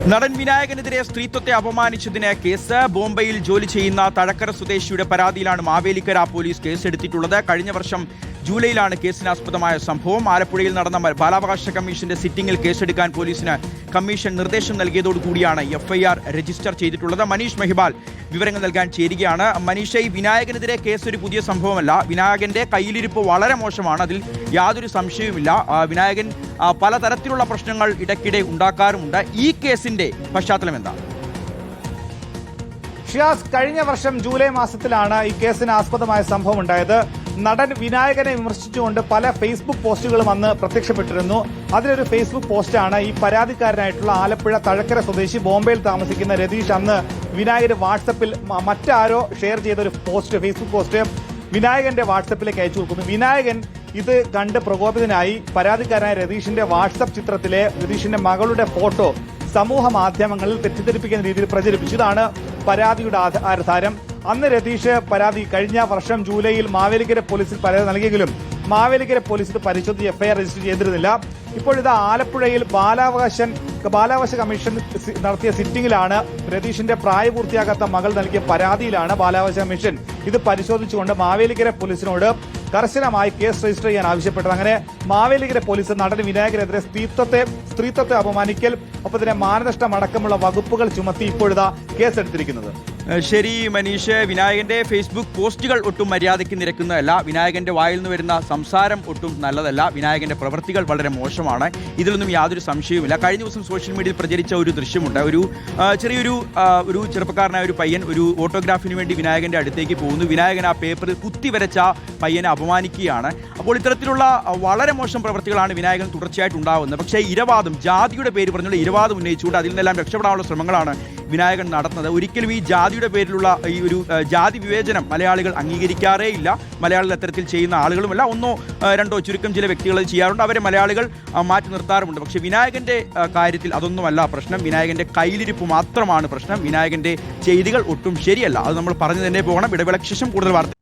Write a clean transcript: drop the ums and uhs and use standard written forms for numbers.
നടൻ വിനായകനെതിരെ സ്ത്രീത്വത്തെ അപമാനിച്ചതിന് കേസ്. ബോംബെയിൽ ജോലി ചെയ്യുന്ന തഴക്കര സ്വദേശിയുടെ പരാതിയിലാണ് മാവേലിക്കര പോലീസ് കേസെടുത്തിട്ടുള്ളത്. കഴിഞ്ഞ വർഷം ജൂലൈയിലാണ് കേസിനാസ്പദമായ സംഭവം. ആലപ്പുഴയിൽ നടന്ന ബാലാവകാശ കമ്മീഷന്റെ സിറ്റിംഗിൽ കേസെടുക്കാൻ പോലീസിന് കമ്മീഷൻ നിർദ്ദേശം നൽകിയതോടുകൂടിയാണ് എഫ്ഐആർ രജിസ്റ്റർ ചെയ്തിട്ടുള്ളത്. മനീഷ് മെഹിബാൽ വിവരങ്ങൾ നൽകാൻ ചേരുകയാണ്. മനീഷ, ഈ വിനായകനെതിരെ കേസ് ഒരു പുതിയ സംഭവമല്ല. വിനായകന്റെ കയ്യിലിരിപ്പ് വളരെ മോശമാണ്, അതിൽ യാതൊരു സംശയവുമില്ല. വിനായകൻ പലതരത്തിലുള്ള പ്രശ്നങ്ങൾ ഇടയ്ക്കിടെ ഉണ്ടാക്കാറുമുണ്ട്. ഈ കേസിന്റെ പശ്ചാത്തലം എന്താണ്? ഷിയാസ്, കഴിഞ്ഞ വർഷം ജൂലൈ മാസത്തിലാണ് ഈ കേസിന് ആസ്പദമായ സംഭവം ഉണ്ടായത്. നടൻ വിനായകനെ വിമർശിച്ചുകൊണ്ട് പല ഫേസ്ബുക്ക് പോസ്റ്റുകളും അന്ന് പ്രത്യക്ഷപ്പെട്ടിരുന്നു. അതിലൊരു ഫേസ്ബുക്ക് പോസ്റ്റാണ് ഈ പരാതിക്കാരനായിട്ടുള്ള ആലപ്പുഴ തഴക്കര സ്വദേശി ബോംബെയിൽ താമസിക്കുന്ന രതീഷ് അന്ന് വിനായകന് വാട്സപ്പിൽ മറ്റാരോ ഷെയർ ചെയ്ത ഒരു പോസ്റ്റ്, ഫേസ്ബുക്ക് പോസ്റ്റ് വിനായകന്റെ വാട്സപ്പിലേക്ക് അയച്ചു കൊടുക്കുന്നു. വിനായകൻ ഇത് കണ്ട് പ്രകോപിതനായി പരാതിക്കാരനായ രതീഷിന്റെ വാട്സപ്പ് ചിത്രത്തിലെ രതീഷിന്റെ മകളുടെ ഫോട്ടോ സമൂഹ മാധ്യമങ്ങളിൽ തെറ്റിദ്ധരിപ്പിക്കുന്ന രീതിയിൽ പ്രചരിപ്പിച്ചു. ഇതാണ് പരാതിയുടെ ആധാരം. അന്ന് രതീഷ് പരാതി കഴിഞ്ഞ വർഷം ജൂലൈയിൽ മാവേലിക്കര പോലീസിൽ പരാതി നൽകിയെങ്കിലും മാവേലിക്കര പോലീസ് ഇത് പരിശോധിച്ച് എഫ്ഐആർ രജിസ്റ്റർ ചെയ്തിരുന്നില്ല. ഇപ്പോഴിത് ആലപ്പുഴയിൽ ബാലാവകാശ കമ്മീഷൻ നടത്തിയ സിറ്റിംഗിലാണ് രതീഷിന്റെ പ്രായപൂർത്തിയാകാത്ത മകൾ നൽകിയ പരാതിയിലാണ് ബാലാവകാശ കമ്മീഷൻ ഇത് പരിശോധിച്ചുകൊണ്ട് മാവേലിക്കര പോലീസിനോട് കർശനമായി കേസ് രജിസ്റ്റർ ചെയ്യാൻ ആവശ്യപ്പെട്ടത്. അങ്ങനെ മാവേലിക്കര പോലീസ് നടൻ വിനായകനെതിരെ സ്ത്രീത്വത്തെ അപമാനിക്കൽ, ഒപ്പം തന്നെ മാനനഷ്ടം അടക്കമുള്ള വകുപ്പുകൾ ചുമത്തി ഇപ്പോഴിതാ കേസെടുത്തിരിക്കുന്നത്. ശരി മനീഷ്, വിനായകന്റെ ഫേസ്ബുക്ക് പോസ്റ്റുകൾ ഒട്ടും മര്യാദയ്ക്ക് നിരക്കുന്നതല്ല. വിനായകന്റെ വായിൽ നിന്ന് വരുന്ന സംസാരം ഒട്ടും നല്ലതല്ല. വിനായകന്റെ പ്രവൃത്തികൾ വളരെ മോശമാണ്. ഇതിലൊന്നും യാതൊരു സംശയവുമില്ല. കഴിഞ്ഞ ദിവസം സോഷ്യൽ മീഡിയയിൽ പ്രചരിച്ച ഒരു ദൃശ്യമുണ്ട്. ഒരു ചെറുപ്പക്കാരനായ ഒരു പയ്യൻ ഒരു ഓട്ടോഗ്രാഫിന് വേണ്ടി വിനായകന്റെ അടുത്തേക്ക് പോകുന്നു. വിനായകൻ ആ പേപ്പറിൽ കുത്തിവരച്ച പയ്യനെ അപമാനിക്കുകയാണ്. അപ്പോൾ ഇത്തരത്തിലുള്ള വളരെ മോശം പ്രവൃത്തികളാണ് വിനായകൻ തുടർച്ചയായിട്ട് ഉണ്ടാകുന്നത്. പക്ഷേ ജാതിയുടെ പേര് പറഞ്ഞുള്ള ഇരവാദം ഉന്നയിച്ചുകൊണ്ട് അതിൽ നിന്നെല്ലാം രക്ഷപ്പെടാനുള്ള ശ്രമങ്ങളാണ് വിനായകൻ നടത്തുന്നത്. ഒരിക്കലും ഈ ജാതിയുടെ പേരിലുള്ള ഈ ഒരു ജാതി വിവേചനം മലയാളികൾ അംഗീകരിക്കാറേ ഇല്ല. മലയാളികൾ അത്തരത്തിൽ ചെയ്യുന്ന ആളുകളുമല്ല. ഒന്നോ രണ്ടോ ചുരുക്കം ചില വ്യക്തികൾ ചെയ്യാറുണ്ട്, അവരെ മലയാളികൾ മാറ്റി നിർത്താറുമുണ്ട്. പക്ഷേ വിനായകന്റെ കാര്യത്തിൽ അതൊന്നുമല്ല പ്രശ്നം. വിനായകന്റെ കയ്യിലിരിപ്പ് മാത്രമാണ് പ്രശ്നം. വിനായകന്റെ ചെയ്തികൾ ഒട്ടും ശരിയല്ല. അത് നമ്മൾ പറഞ്ഞു തന്നെ പോകണം. ഇടവേളയ്ക്ക് ശേഷം കൂടുതൽ വാർത്ത.